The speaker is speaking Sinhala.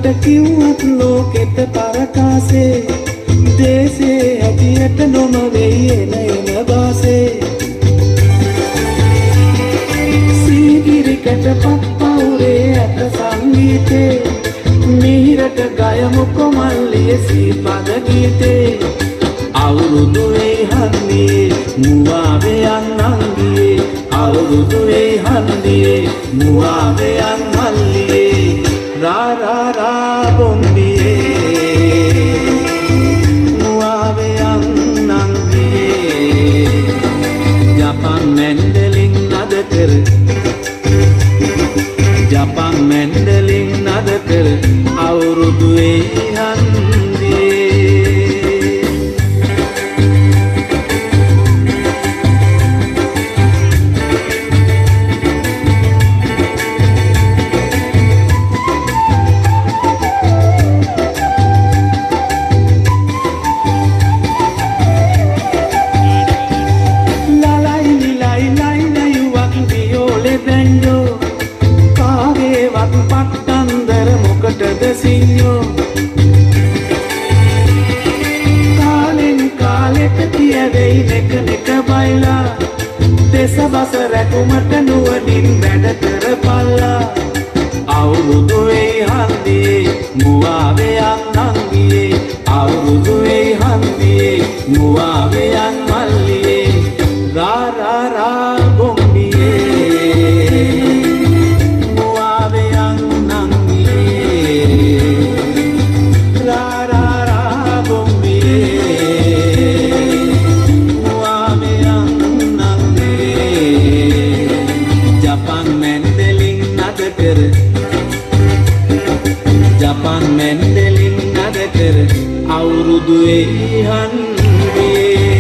මට කිව්වත් ලෝකෙට පරකාසේ දේශේ හැටියට නොම වෙයි එන බාසේ සීගිරිකට පප්පවුරේ ඇත සංගීතේ මිහිරට ගයමුකො මල්ලිය සීපද ගීතේ අවුරුදු වෙයි හන්දියේ මුවාවේ යන්නංගියේ අවුරුදු වෙයි හන්දියේ මුවාවේ යන් මල්ලියේ रा रा रा बोंबिये मुआवे अंगंगिये जापान मेंडलिंग नदकर जापान मेंडलिंग नदकर आवुरुदुवे हंदिये සිංහෝ කාලෙන් කාලෙට කියවෙයි නෙක නෙක බයිලා දෙසබස රැකුමට නුවණින් වැඩ කරපල්ලා අවුරුදු වෙයි හන්දියේ මුවාවේ යන්නංගියේ අවුරුදු වෙයි හන්දියේ මුවාවේ යන් මල්ලියේ රා රා රා බොම්බියේ මුවාවේ जापान मेंडलिंग नदकर आवुरुदु හන්දියේ